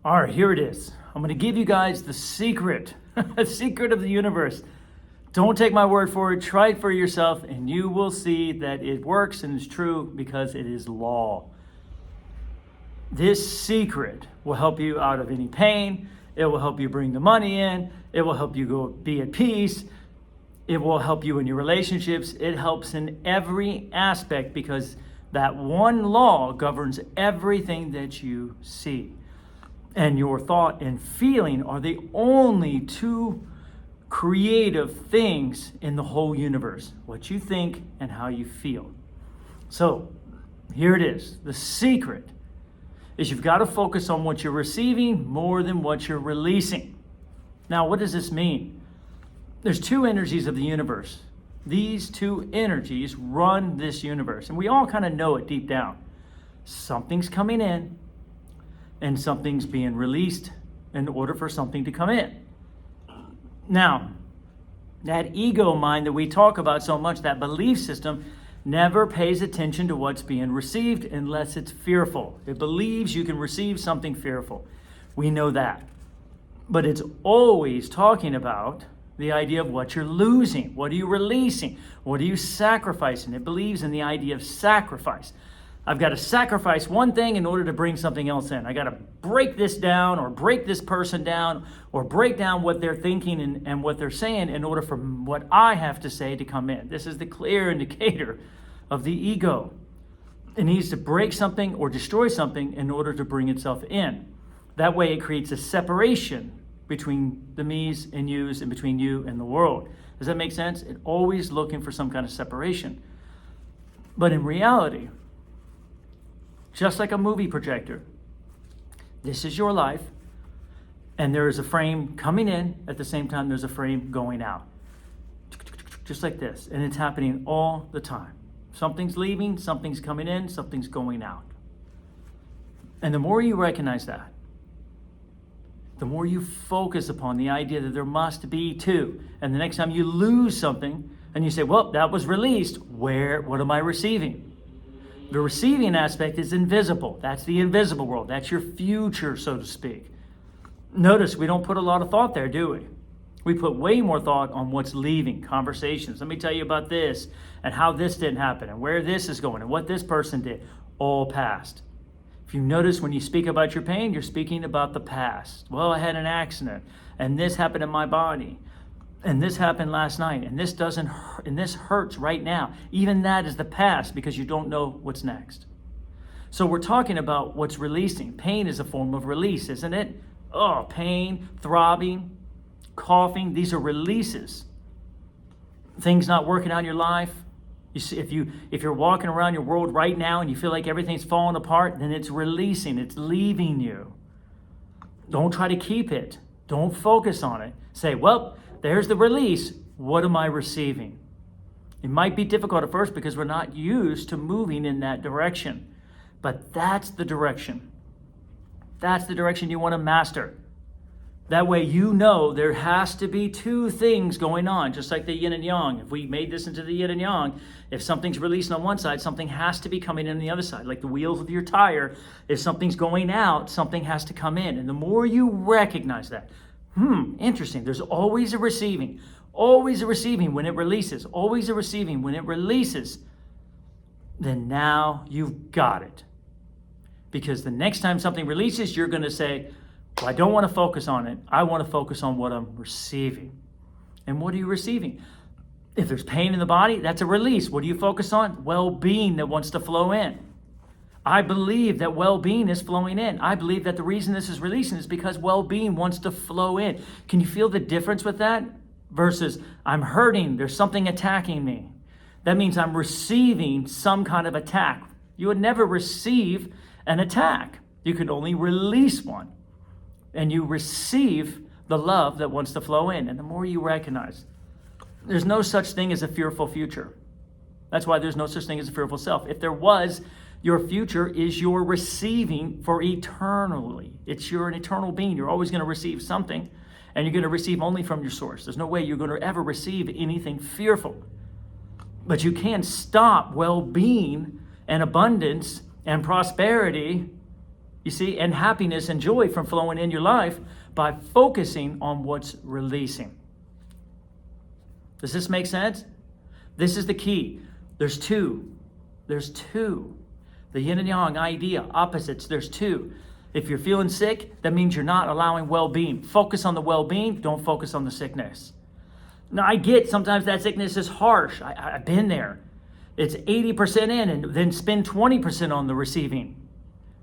All right, here it is. I'm going to give you guys the secret, the secret of the universe. Don't take my word for it. Try it for yourself, and you will see that it works and is true because it is law. This secret will help you out of any pain. It will help you bring the money in. It will help you go be at peace. It will help you in your relationships. It helps in every aspect because that one law governs everything that you see. And your thought and feeling are the only two creative things in the whole universe. What you think and how you feel. So here it is. The secret is you've got to focus on what you're receiving more than what you're releasing. Now, what does this mean? There's two energies of the universe. These two energies run this universe. And we all kind of know it deep down. Something's coming in and something's being released in order for something to come in. Now, that ego mind that we talk about so much, that belief system, never pays attention to what's being received unless it's fearful. It believes you can receive something fearful. We know that. But it's always talking about the idea of what you're losing. What are you releasing? What are you sacrificing? It believes in the idea of sacrifice. I've got to sacrifice one thing in order to bring something else in. I got to break this down or break this person down or break down what they're thinking and what they're saying in order for what I have to say to come in. This is the clear indicator of the ego. It needs to break something or destroy something in order to bring itself in. That way it creates a separation between the me's and you's and between you and the world. Does that make sense? It's always looking for some kind of separation. But in reality, just like a movie projector, this is your life, and there is a frame coming in at the same time there's a frame going out. Just like this, and it's happening all the time. Something's leaving, something's coming in, something's going out. And the more you recognize that, the more you focus upon the idea that there must be two. And the next time you lose something and you say, well, that was released, what am I receiving? The receiving aspect is invisible. That's the invisible world. That's your future, so to speak. Notice we don't put a lot of thought there, do we? We put way more thought on what's leaving, conversations. Let me tell you about this and how this didn't happen and where this is going and what this person did. All past. If you notice when you speak about your pain, you're speaking about the past. Well, I had an accident and this happened in my body and this happened last night and this doesn't hurt, and this hurts right now. Even that is the past because you don't know what's next. So we're talking about what's releasing. Pain is a form of release, isn't it? Oh, pain, throbbing, coughing, these are releases. Things not working out in your life. You see, if you're walking around your world right now and you feel like everything's falling apart, then it's releasing, it's leaving you. Don't try to keep it. Don't focus on it. Say, well, there's the release. What am I receiving? It might be difficult at first because we're not used to moving in that direction. But that's the direction. That's the direction you want to master. That way you know there has to be two things going on, just like the yin and yang. If we made this into the yin and yang, if something's releasing on one side, something has to be coming in on the other side. Like the wheels of your tire, if something's going out, something has to come in. And the more you recognize that, interesting, there's always a receiving when it releases, always a receiving when it releases, then now you've got it. Because the next time something releases, you're going to say, well, I don't want to focus on it. I want to focus on what I'm receiving. And what are you receiving? If there's pain in the body, that's a release. What do you focus on? Well-being that wants to flow in. I believe that well-being is flowing in. I believe that the reason this is releasing is because well-being wants to flow in. Can you feel the difference with that? Versus I'm hurting, there's something attacking me. That means I'm receiving some kind of attack. You would never receive an attack. You could only release one. And you receive the love that wants to flow in. And the more you recognize, there's no such thing as a fearful future. That's why there's no such thing as a fearful self. If there was, your future is your receiving for eternally. You're an eternal being. You're always going to receive something, and you're going to receive only from your source. There's no way you're going to ever receive anything fearful. But you can stop well-being and abundance and prosperity You see, and happiness and joy from flowing in your life by focusing on what's releasing. Does this make sense? This is the key. There's two. The yin and yang idea, opposites, there's two. If you're feeling sick, that means you're not allowing well-being. Focus on the well-being, don't focus on the sickness. Now, I get sometimes that sickness is harsh. I've been there. It's 80% in and then spend 20% on the receiving.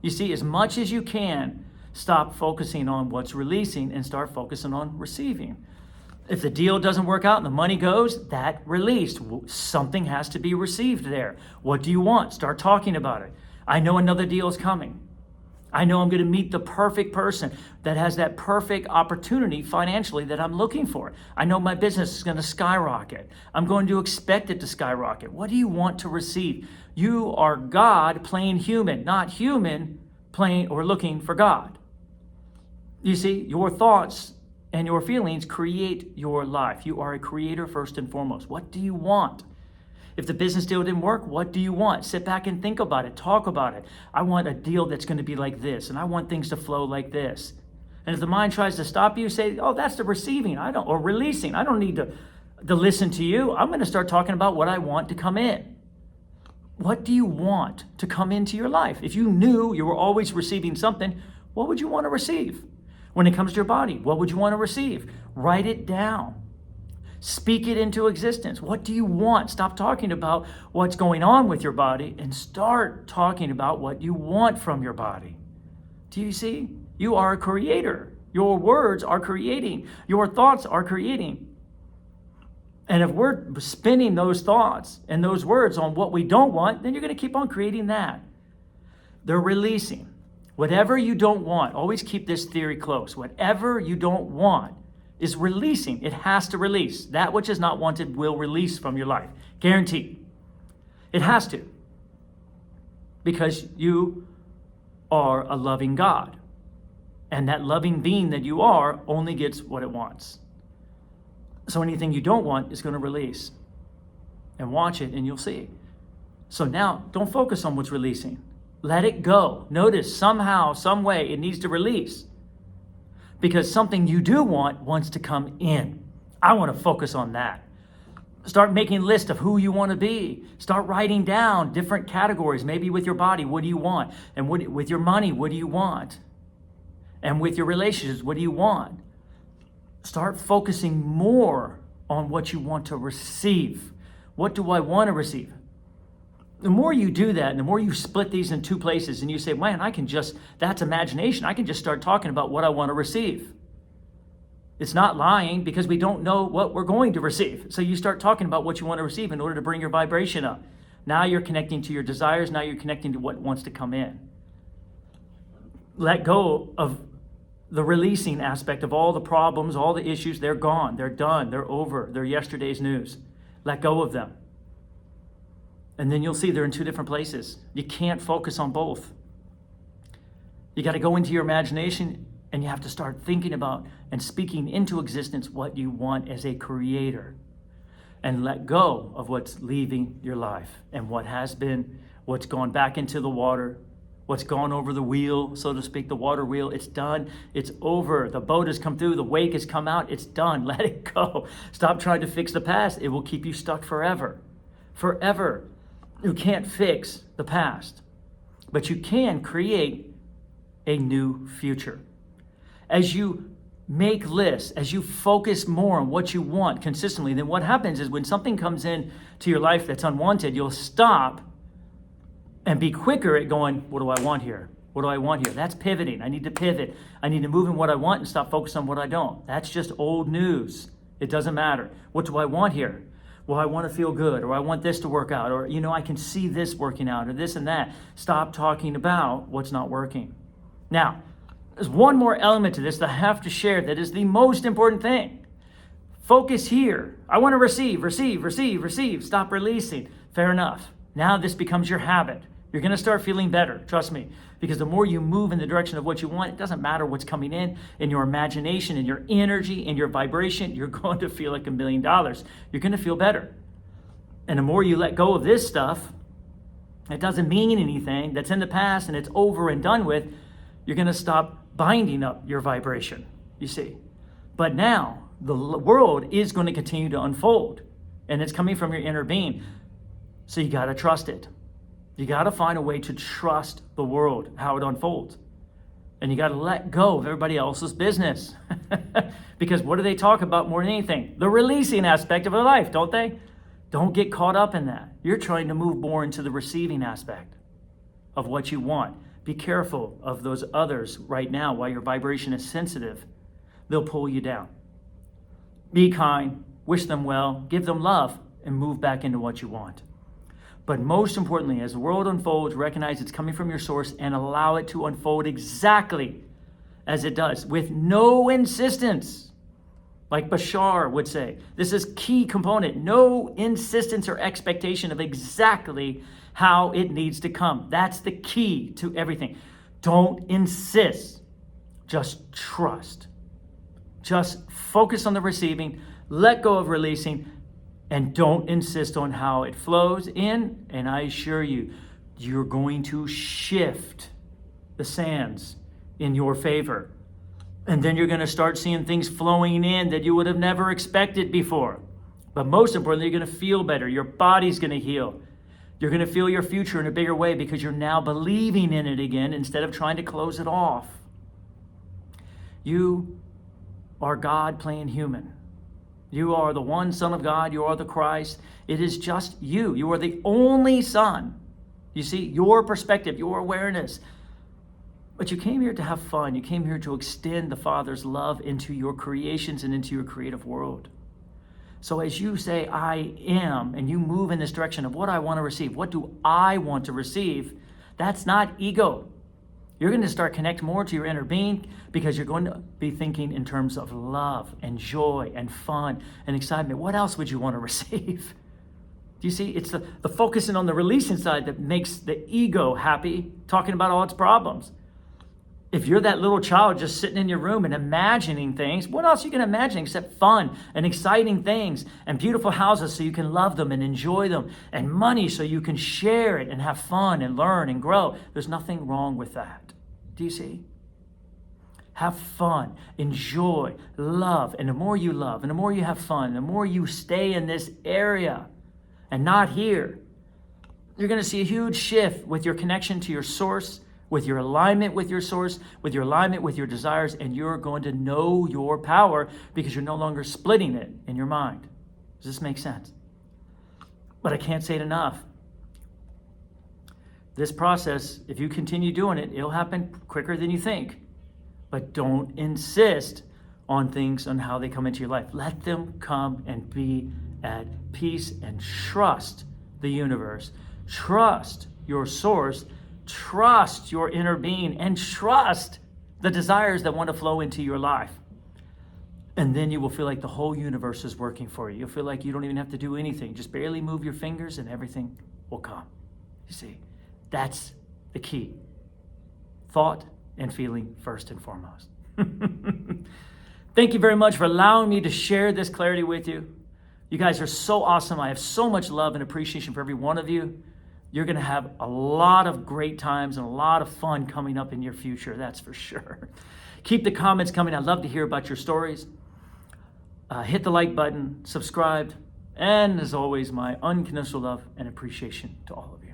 You see, as much as you can, stop focusing on what's releasing and start focusing on receiving. If the deal doesn't work out and the money goes, that released. Something has to be received there. What do you want? Start talking about it. I know another deal is coming. I know I'm going to meet the perfect person that has that perfect opportunity financially that I'm looking for. I know my business is going to skyrocket. I'm going to expect it to skyrocket. What do you want to receive? You are God playing human, not human playing or looking for God. You see, your thoughts and your feelings create your life. You are a creator first and foremost. What do you want? If the business deal didn't work, what do you want? Sit back and think about it. Talk about it. I want a deal that's going to be like this, and I want things to flow like this. And if the mind tries to stop you, say, oh, that's the receiving, or releasing. I don't need to listen to you. I'm going to start talking about what I want to come in. What do you want to come into your life? If you knew you were always receiving something, what would you want to receive? When it comes to your body, what would you want to receive? Write it down. Speak it into existence. What do you want? Stop talking about what's going on with your body and start talking about what you want from your body. Do you see? You are a creator. Your words are creating. Your thoughts are creating. And if we're spinning those thoughts and those words on what we don't want, then you're going to keep on creating that. They're releasing. Whatever you don't want, always keep this theory close. Whatever you don't want is releasing. It has to release. That which is not wanted will release from your life. Guaranteed. It has to. Because you are a loving God. And that loving being that you are only gets what it wants. So anything you don't want is going to release. And watch it and you'll see. So now, don't focus on what's releasing. Let it go. Notice somehow, some way, it needs to release. Because something you do want wants to come in. I want to focus on that. Start making a list of who you want to be. Start writing down different categories. Maybe with your body, what do you want? And with your money, what do you want? And with your relationships, what do you want? Start focusing more on what you want to receive. What do I want to receive? The more you do that, and the more you split these in two places, and you say, man, that's imagination. I can just start talking about what I want to receive. It's not lying because we don't know what we're going to receive. So you start talking about what you want to receive in order to bring your vibration up. Now you're connecting to your desires. Now you're connecting to what wants to come in. Let go of the releasing aspect of all the problems, all the issues. They're gone. They're done. They're over. They're yesterday's news. Let go of them. And then you'll see they're in two different places. You can't focus on both. You got to go into your imagination and you have to start thinking about and speaking into existence what you want as a creator. And let go of what's leaving your life and what has been, what's gone back into the water, what's gone over the wheel, so to speak, the water wheel. It's done. It's over. The boat has come through. The wake has come out. It's done. Let it go. Stop trying to fix the past. It will keep you stuck forever. Forever. You can't fix the past, but you can create a new future. As you make lists, as you focus more on what you want consistently, then what happens is when something comes in to your life that's unwanted, you'll stop and be quicker at going, what do I want here? What do I want here? That's pivoting. I need to pivot. I need to move in what I want and stop focusing on what I don't. That's just old news. It doesn't matter. What do I want here? Well, I want to feel good, or I want this to work out, or, I can see this working out, or this and that. Stop talking about what's not working. Now, there's one more element to this that I have to share that is the most important thing. Focus here. I want to receive, receive, receive, receive. Stop releasing. Fair enough. Now this becomes your habit. You're going to start feeling better, trust me, because the more you move in the direction of what you want, it doesn't matter what's coming in your imagination, in your energy, in your vibration, you're going to feel like $1 million. You're going to feel better. And the more you let go of this stuff, it doesn't mean anything, that's in the past and it's over and done with, You're going to stop binding up your vibration, you see. But now the world is going to continue to unfold, and it's coming from your inner being. So you got to trust it. You got to find a way to trust the world, how it unfolds. And you got to let go of everybody else's business. Because what do they talk about more than anything? The releasing aspect of their life, don't they? Don't get caught up in that. You're trying to move more into the receiving aspect of what you want. Be careful of those others right now while your vibration is sensitive. They'll pull you down. Be kind, wish them well, give them love, and move back into what you want. But most importantly, as the world unfolds, recognize it's coming from your source and allow it to unfold exactly as it does, with no insistence. Like Bashar would say, this is key component. No insistence or expectation of exactly how it needs to come. That's the key to everything. Don't insist. Just trust. Just focus on the receiving, let go of releasing, and don't insist on how it flows in. And I assure you, you're going to shift the sands in your favor. And then you're going to start seeing things flowing in that you would have never expected before. But most importantly, you're going to feel better. Your body's going to heal. You're going to feel your future in a bigger way because you're now believing in it again instead of trying to close it off. You are God playing human. You are the one Son of God. You are the Christ. It is just you. You are the only Son. You see, your perspective, your awareness. But you came here to have fun. You came here to extend the Father's love into your creations and into your creative world. So as you say, I am, and you move in this direction of what I want to receive, what do I want to receive, that's not ego. You're going to start connecting more to your inner being because you're going to be thinking in terms of love and joy and fun and excitement. What else would you want to receive? Do you see? It's the focusing on the releasing side that makes the ego happy, talking about all its problems. If you're that little child just sitting in your room and imagining things, what else you can imagine except fun and exciting things and beautiful houses so you can love them and enjoy them, and money so you can share it and have fun and learn and grow? There's nothing wrong with that. Do you see? Have fun, enjoy, love, and the more you love and the more you have fun, the more you stay in this area and not here, you're going to see a huge shift with your connection to your source, with your alignment with your source, with your alignment with your desires, and you're going to know your power because you're no longer splitting it in your mind. Does this make sense? But I can't say it enough. This process, if you continue doing it, it'll happen quicker than you think. But don't insist on things, on how they come into your life. Let them come and be at peace and trust the universe. Trust your source. Trust your inner being and trust the desires that want to flow into your life. And then you will feel like the whole universe is working for you. You'll feel like you don't even have to do anything. Just barely move your fingers and everything will come. You see, that's the key. Thought and feeling first and foremost. Thank you very much for allowing me to share this clarity with you. You guys are so awesome. I have so much love and appreciation for every one of you. You're going to have a lot of great times and a lot of fun coming up in your future, that's for sure. Keep the comments coming. I'd love to hear about your stories. Hit the like button, subscribe, and as always, my unconditional love and appreciation to all of you.